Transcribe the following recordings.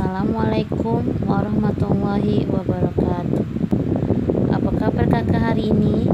Assalamualaikum warahmatullahi wabarakatuh. Apa kabar kakak hari ini?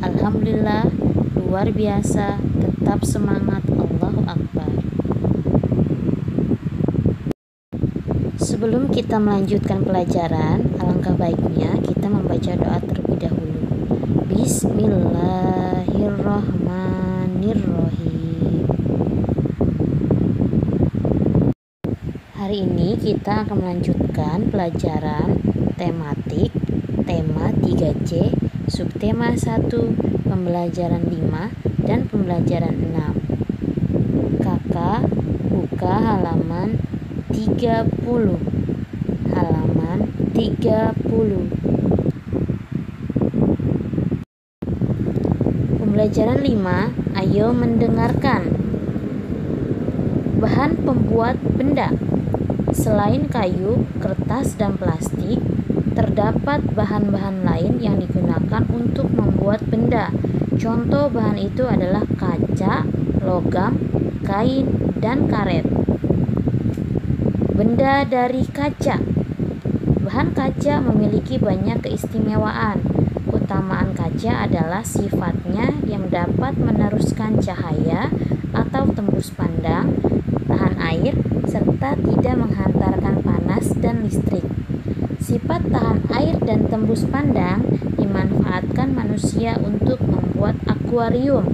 Alhamdulillah, luar biasa, tetap semangat, Allahu Akbar. Sebelum kita melanjutkan pelajaran, alangkah baiknya kita membaca doa terlebih dahulu. Bismillahirrahmanirrahim. Hari ini kita akan melanjutkan pelajaran tematik tema 3C, subtema 1, pembelajaran 5 dan pembelajaran 6. Kakak buka halaman 30. Halaman 30. Pembelajaran 5, ayo mendengarkan. Bahan pembuat benda. Selain kayu, kertas, dan plastik, terdapat bahan-bahan lain yang digunakan untuk membuat benda. Contoh bahan itu adalah kaca, logam, kain, dan karet. Benda dari kaca. Bahan kaca memiliki banyak keistimewaan. Keutamaan kaca adalah sifatnya yang dapat meneruskan cahaya atau tembus pandang, tahan air, serta tidak menghantarkan panas dan listrik. Sifat tahan air dan tembus pandang dimanfaatkan manusia untuk membuat akuarium.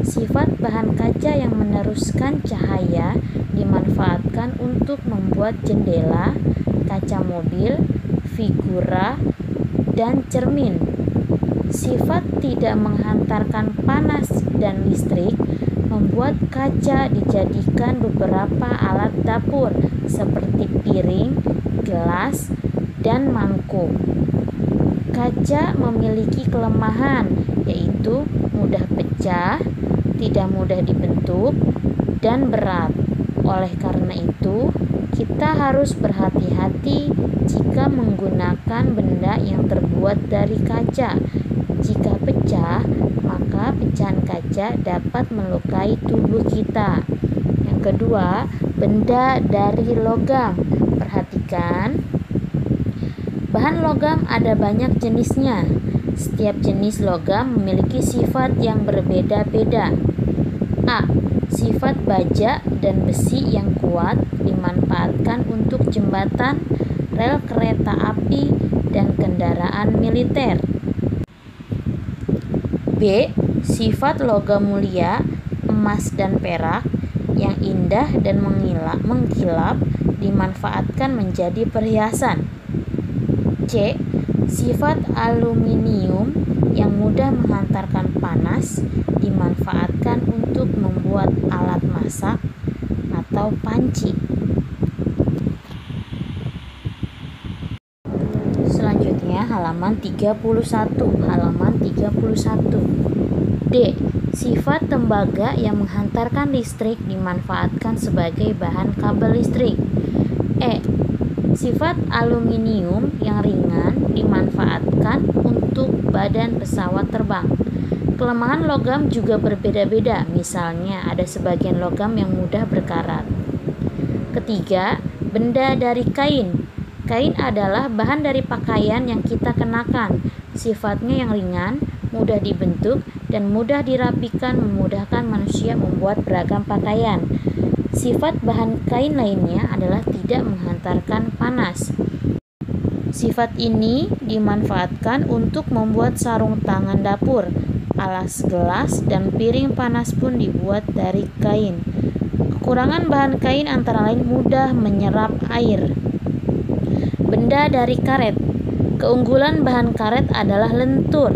Sifat bahan kaca yang meneruskan cahaya dimanfaatkan untuk membuat jendela, kaca mobil, figura, dan cermin. Sifat tidak menghantarkan panas dan listrik membuat kaca dijadikan beberapa alat dapur seperti piring, gelas, dan mangkuk. Kaca memiliki kelemahan, yaitu mudah pecah, tidak mudah dibentuk, dan berat. Oleh karena itu, kita harus berhati-hati jika menggunakan benda yang terbuat dari kaca. Jika pecah, maka pecahan kaca dapat melukai tubuh kita. Yang kedua, benda dari logam. Perhatikan, bahan logam ada banyak jenisnya. Setiap jenis logam memiliki sifat yang berbeda-beda. A. Sifat baja dan besi yang kuat dimanfaatkan untuk jembatan, rel kereta api, dan kendaraan militer. B. Sifat logam mulia, emas dan perak, yang indah dan mengkilap dimanfaatkan menjadi perhiasan. C. Sifat aluminium yang mudah menghantarkan panas dimanfaatkan untuk membuat alat masak atau panci. Selanjutnya halaman 31. Halaman 31. D. Sifat tembaga yang menghantarkan listrik dimanfaatkan sebagai bahan kabel listrik. E. Sifat aluminium yang ringan dimanfaatkan untuk badan pesawat terbang. Kelemahan logam juga berbeda-beda, misalnya ada sebagian logam yang mudah berkarat. Ketiga, benda dari kain. Kain adalah bahan dari pakaian yang kita kenakan. Sifatnya yang ringan, mudah dibentuk, dan mudah dirapikan, memudahkan manusia membuat beragam pakaian. Sifat bahan kain lainnya adalah tidak menghantarkan panas. Sifat ini dimanfaatkan untuk membuat sarung tangan dapur, alas gelas, dan piring panas pun dibuat dari kain. Kekurangan bahan kain antara lain mudah menyerap air. Benda dari karet. Keunggulan bahan karet adalah lentur,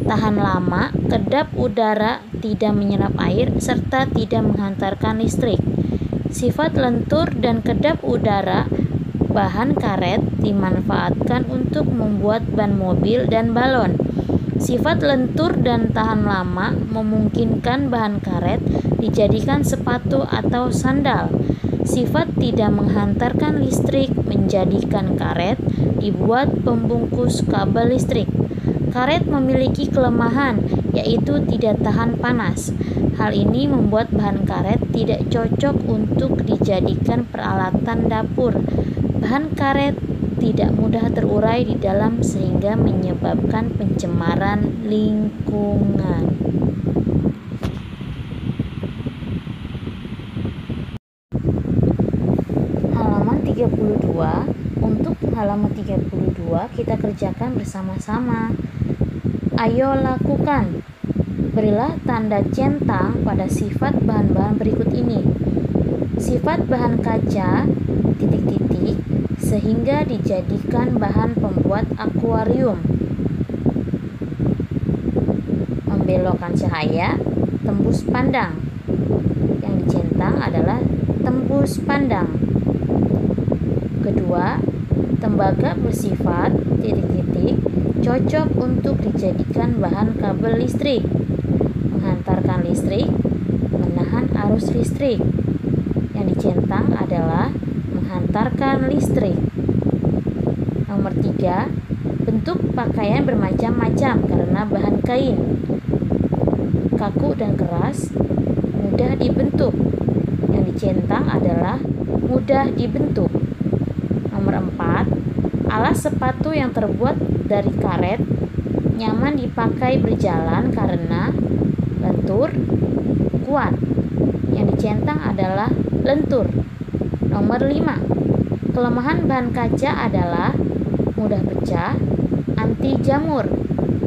tahan lama, kedap udara, tidak menyerap air, serta tidak menghantarkan listrik. Sifat lentur dan kedap udara bahan karet dimanfaatkan untuk membuat ban mobil dan balon. Sifat lentur dan tahan lama memungkinkan bahan karet dijadikan sepatu atau sandal. Sifat tidak menghantarkan listrik menjadikan karet dibuat pembungkus kabel listrik. Karet memiliki kelemahan, yaitu tidak tahan panas. Hal ini membuat bahan karet tidak cocok untuk dijadikan peralatan dapur. Bahan karet tidak mudah terurai di dalam sehingga menyebabkan pencemaran lingkungan. Halaman 32. Untuk halaman 32 kita kerjakan bersama-sama. Ayo lakukan. Berilah tanda centang pada sifat bahan-bahan berikut ini. Sifat bahan kaca, titik-titik, sehingga dijadikan bahan pembuat akuarium. Membelokkan cahaya, tembus pandang. Yang dicentang adalah tembus pandang. Kedua, tembaga bersifat titik-titik cocok untuk dijadikan bahan kabel listrik, menghantarkan listrik, menahan arus listrik. Yang dicentang adalah menghantarkan listrik. Nomor 3, bentuk pakaian bermacam-macam karena bahan kain. Kaku dan keras, mudah dibentuk. Yang dicentang adalah mudah dibentuk. Nomor 4, alas sepatu yang terbuat dari karet nyaman dipakai berjalan karena lentur, kuat. Yang dicentang adalah lentur. Nomor 5, kelemahan bahan kaca adalah mudah pecah, anti jamur.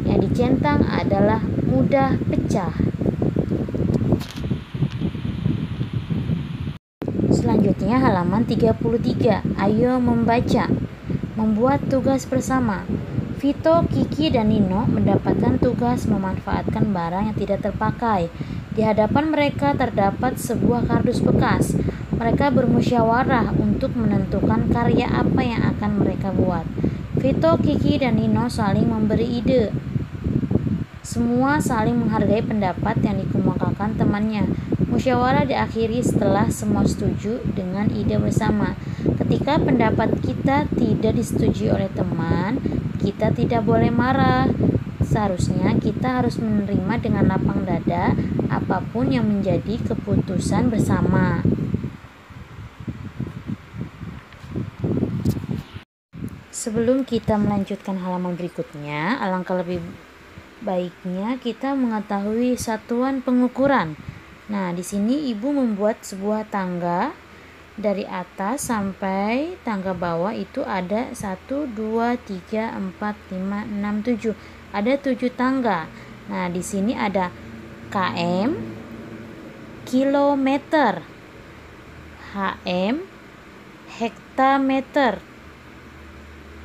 Yang dicentang adalah mudah pecah. Selanjutnya halaman 33. Ayo membaca. Membuat tugas bersama. Vito, Kiki, dan Nino mendapatkan tugas memanfaatkan barang yang tidak terpakai. Di hadapan mereka terdapat sebuah kardus bekas. Mereka bermusyawarah untuk menentukan karya apa yang akan mereka buat. Vito, Kiki, dan Nino saling memberi ide. Semua saling menghargai pendapat yang dikemukakan temannya. Musyawarah diakhiri setelah semua setuju dengan ide bersama. Ketika pendapat kita tidak disetujui oleh teman, kita tidak boleh marah. Seharusnya kita harus menerima dengan lapang dada apapun yang menjadi keputusan bersama. Sebelum kita melanjutkan halaman berikutnya, alangkah lebih baiknya kita mengetahui satuan pengukuran. Nah, di sini ibu membuat sebuah tangga dari atas sampai tangga bawah itu ada 1, 2, 3, 4, 5, 6, 7. Ada 7 tangga. Nah, di sini ada km, kilometer, hm, hektameter,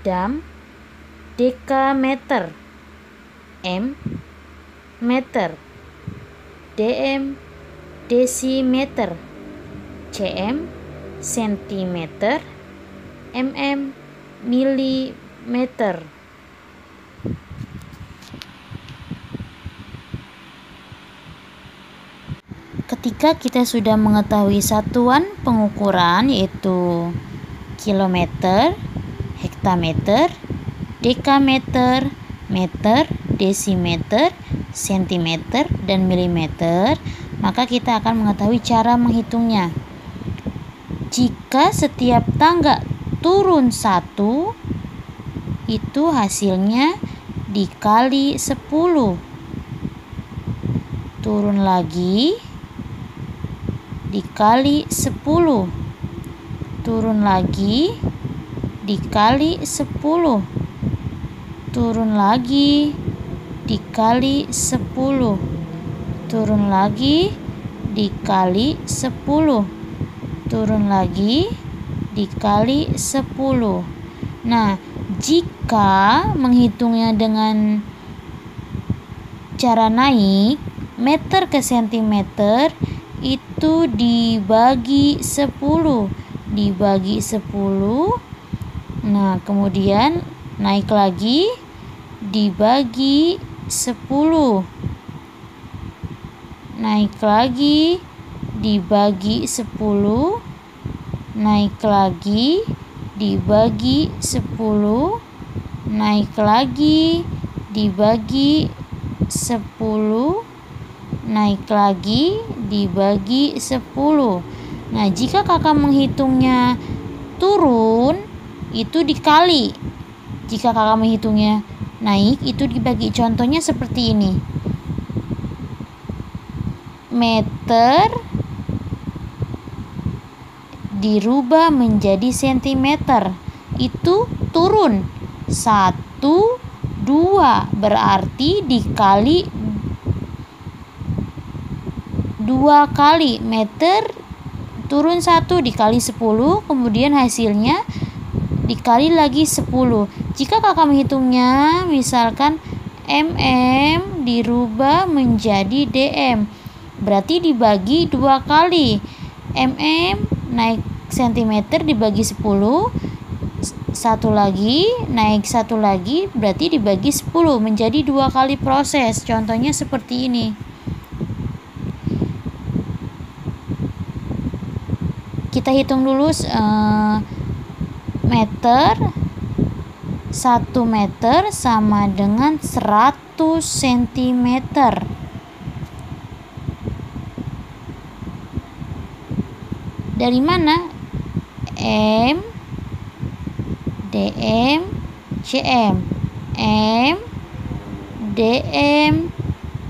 dam, dekameter, m, meter, dm, desimeter, cm, sentimeter, mm, milimeter. Ketika kita sudah mengetahui satuan pengukuran yaitu kilometer, hektameter, dekameter, meter, desimeter, sentimeter, dan milimeter, maka kita akan mengetahui cara menghitungnya. Jika setiap tangga turun 1, itu hasilnya dikali 10. Turun lagi, dikali 10. Turun lagi, dikali 10. Turun lagi, dikali 10. Turun lagi, dikali 10. Turun lagi, dikali 10. Nah, jika menghitungnya dengan cara naik, meter ke sentimeter itu dibagi 10. Dibagi 10. Nah, kemudian naik lagi, dibagi 10. Naik lagi, dibagi 10. Naik lagi, dibagi 10. Naik lagi, dibagi 10, naik lagi dibagi 10. Nah, jika kakak menghitungnya turun, itu dikali. Jika kakak menghitungnya naik, itu dibagi. Contohnya seperti ini. Meter dirubah menjadi sentimeter, itu turun. 1, 2, berarti dikali 2 kali. Meter turun 1 dikali 10, kemudian hasilnya dikali lagi 10. Jika kakak menghitungnya, misalkan mm dirubah menjadi dm, berarti dibagi 2 kali. Mm naik sentimeter dibagi 10, satu lagi naik 1 lagi, berarti dibagi 10, menjadi 2 kali proses. Contohnya seperti ini. Kita hitung dulu meter. 1 meter sama dengan 100 cm. Dari mana? M, dm, cm. M, dm,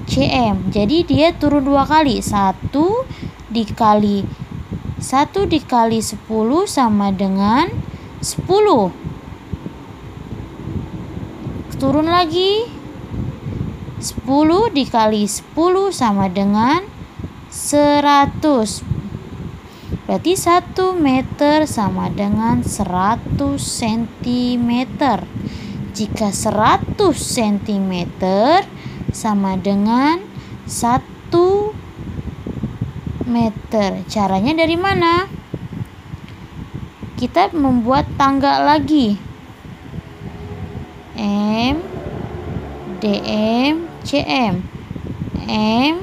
cm. Jadi dia turun 2 kali. 1 dikali 10 sama dengan 10. Turun lagi. 10 dikali 10 sama dengan 100. Berarti 1 meter sama dengan 100 cm. Jika 100 cm sama dengan 1 meter. Caranya dari mana? Kita membuat tangga lagi. M, dm, cm. M,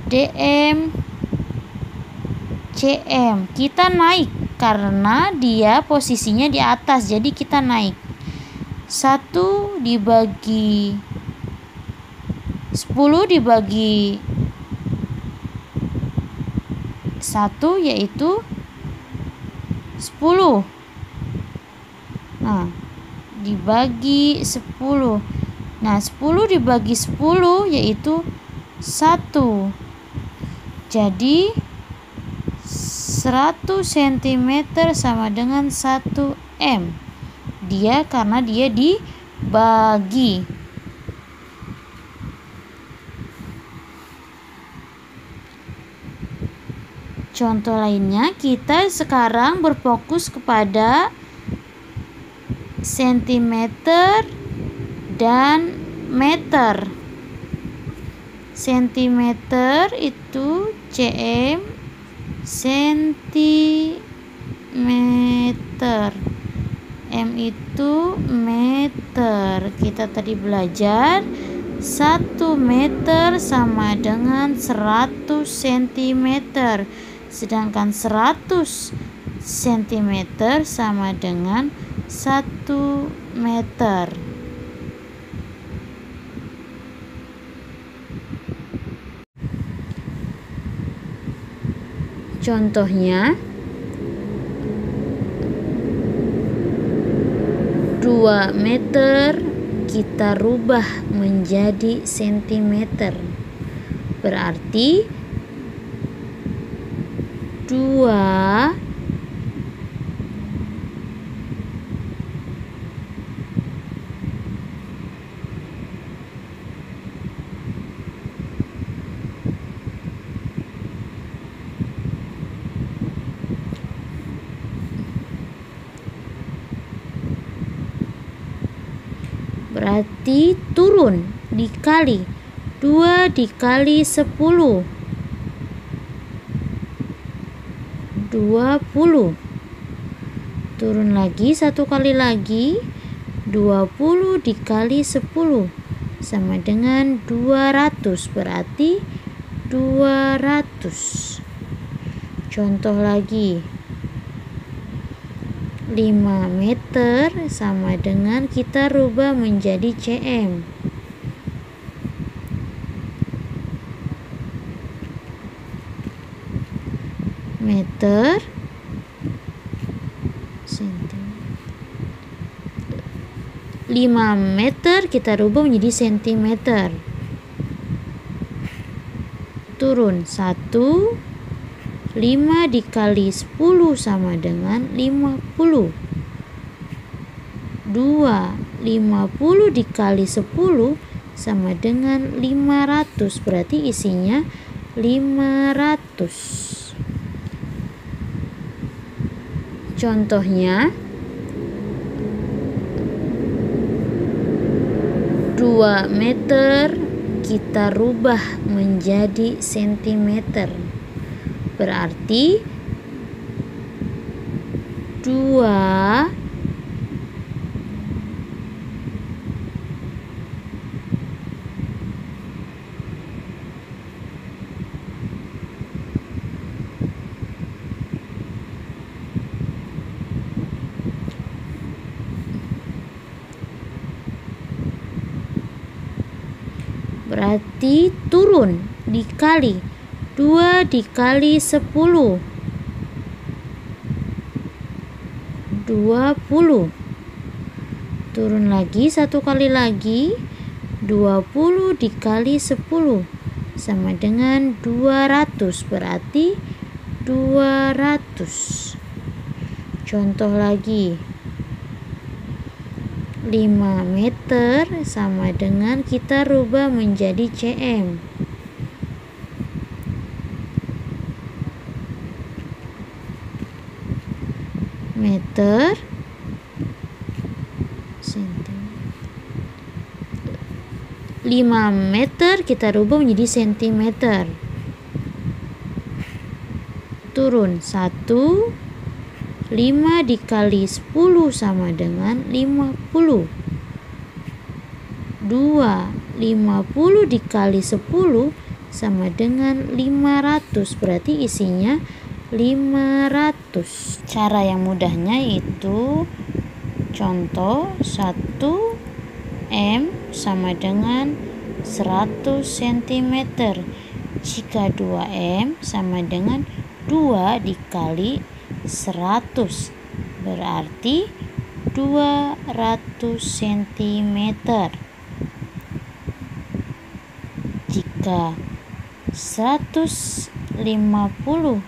dm, cm. Kita naik karena dia posisinya di atas, jadi kita naik. 1 dibagi 10 dibagi 1 yaitu 10. Nah, dibagi 10. Nah, 10 dibagi 10 yaitu 1. Jadi 100 cm sama dengan 1 M. Karena dia dibagi. Contoh lainnya, kita sekarang berfokus kepada sentimeter dan meter. Sentimeter itu cm, sentimeter. M itu meter. Kita tadi belajar 1 meter sama dengan 100 cm. Sedangkan 100 cm sama dengan 1 meter. Contohnya 2 meter kita rubah menjadi sentimeter. Berarti 2 berarti turun dikali 2 dikali 10, 20. Turun lagi 1 kali lagi, 20 dikali 10 sama dengan 200, berarti 200. Contoh lagi, 5 meter sama dengan kita rubah menjadi cm. meter, sentimeter. 5 meter kita rubah menjadi sentimeter. Turun 1, 5 dikali 10 sama dengan 50. 2, 50 dikali 10 sama dengan 500. Berarti isinya 500. Contohnya 2 meter kita rubah menjadi sentimeter. Berarti 2 berarti turun dikali 2 dikali 10 20. Turun lagi 1 kali lagi 20 dikali 10 sama dengan 200. Berarti 200. Contoh lagi 5 meter sama dengan kita rubah menjadi cm. Meter, sentimeter. 5 meter kita rubah menjadi sentimeter. Turun 1, 5 dikali 10 sama dengan 50. 2, 50 dikali 10 sama dengan 500. Berarti isinya 500. Cara yang mudahnya itu contoh 1 M sama dengan 100 cm. Jika 2 M sama dengan 2 dikali 100, berarti 200 cm. Jika 150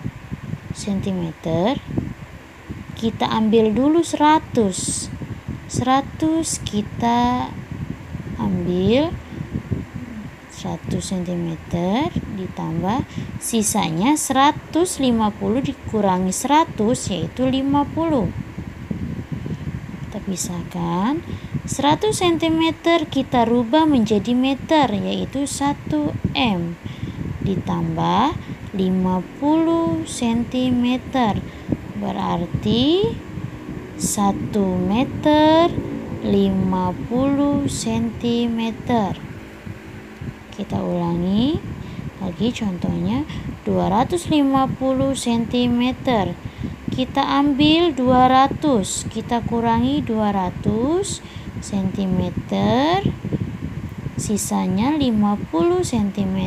cm, kita ambil dulu 100 kita ambil 100 cm ditambah sisanya 150 dikurangi 100 yaitu 50. Kita pisahkan 100 cm kita rubah menjadi meter yaitu 1 M ditambah 50 cm berarti 1 meter 50 cm. Kita ulangi lagi contohnya 250 cm. Kita ambil 200, kita kurangi 200 cm, sisanya 50 cm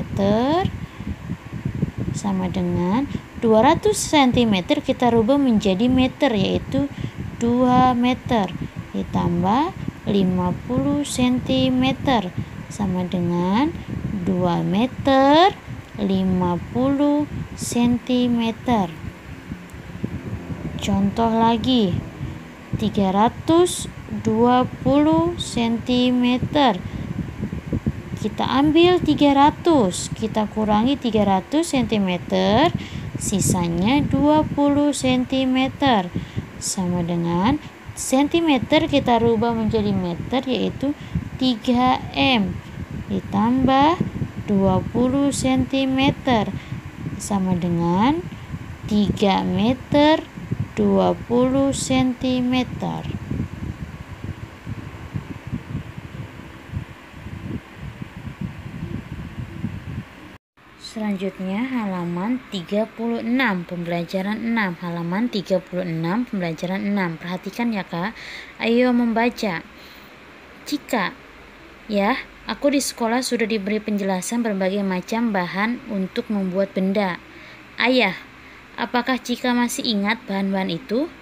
sama dengan 200 cm kita rubah menjadi meter yaitu 2 meter ditambah 50 cm sama dengan 2 meter 50 cm. Contoh lagi 320 cm. Kita ambil 300, kita kurangi 300 cm, sisanya 20 cm sama dengan cm kita rubah menjadi meter yaitu 3M ditambah 20 cm sama dengan 3 meter 20 cm. Selanjutnya halaman 36 pembelajaran 6. Halaman 36 pembelajaran 6. Perhatikan ya Kak. Ayo membaca. Jika aku di sekolah sudah diberi penjelasan berbagai macam bahan untuk membuat benda. Ayah, Apakah Cika masih ingat bahan-bahan itu?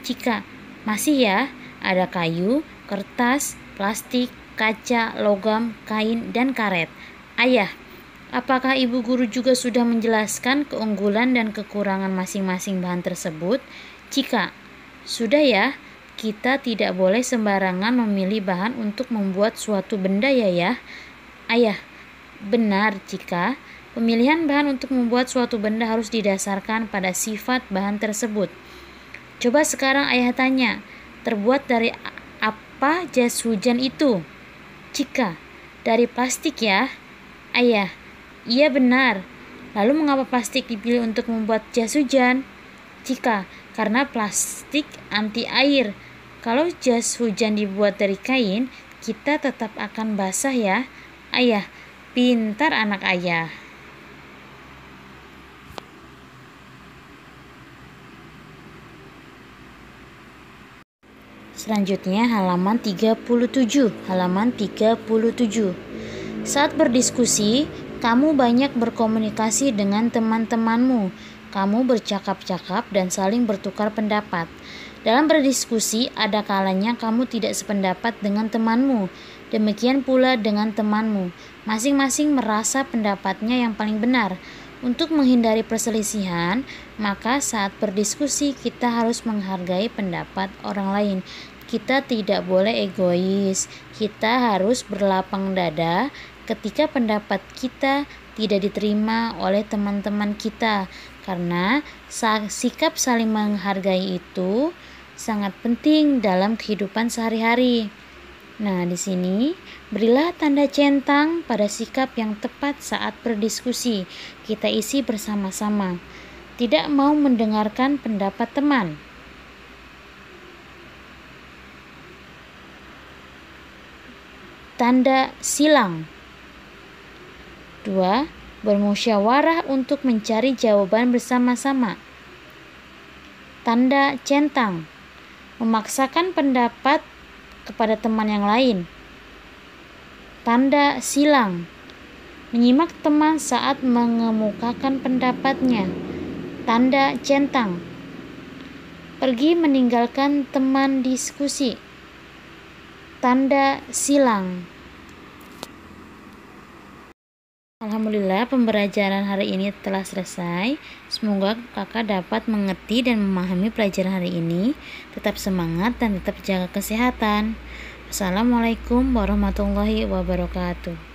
Cika, masih ya. Ada kayu, kertas, plastik, kaca, logam, kain, dan karet. Ayah, apakah ibu guru juga sudah menjelaskan keunggulan dan kekurangan masing-masing bahan tersebut? Cika, sudah ya. Kita tidak boleh sembarangan memilih bahan untuk membuat suatu benda ya. Ayah, benar Cika. Pemilihan bahan untuk membuat suatu benda harus didasarkan pada sifat bahan tersebut. Coba sekarang ayah tanya, terbuat dari apa jas hujan itu? Cika, dari plastik ya. Ayah, iya benar. Lalu mengapa plastik dipilih untuk membuat jas hujan? Cika, karena plastik anti air. Kalau jas hujan dibuat dari kain, kita tetap akan basah ya. Ayah, pintar anak ayah. Selanjutnya halaman 37. Saat berdiskusi, kamu banyak berkomunikasi dengan teman-temanmu. Kamu bercakap-cakap dan saling bertukar pendapat. Dalam berdiskusi, ada kalanya kamu tidak sependapat dengan temanmu. Demikian pula dengan temanmu. Masing-masing merasa pendapatnya yang paling benar. Untuk menghindari perselisihan, maka saat berdiskusi kita harus menghargai pendapat orang lain. Kita tidak boleh egois. Kita harus berlapang dada ketika pendapat kita tidak diterima oleh teman-teman kita, karena sikap saling menghargai itu sangat penting dalam kehidupan sehari-hari. Nah, di sini berilah tanda centang pada sikap yang tepat saat berdiskusi. Kita isi bersama-sama. Tidak mau mendengarkan pendapat teman. Tanda silang. 2. Bermusyawarah untuk mencari jawaban bersama-sama. Tanda centang. Memaksakan pendapat kepada teman yang lain. Tanda silang. Menyimak teman saat mengemukakan pendapatnya. Tanda centang. Pergi meninggalkan teman diskusi. Tanda silang. Alhamdulillah, pembelajaran hari ini telah selesai. Semoga kakak dapat mengerti dan memahami pelajaran hari ini. Tetap semangat dan tetap jaga kesehatan. Assalamualaikum warahmatullahi wabarakatuh.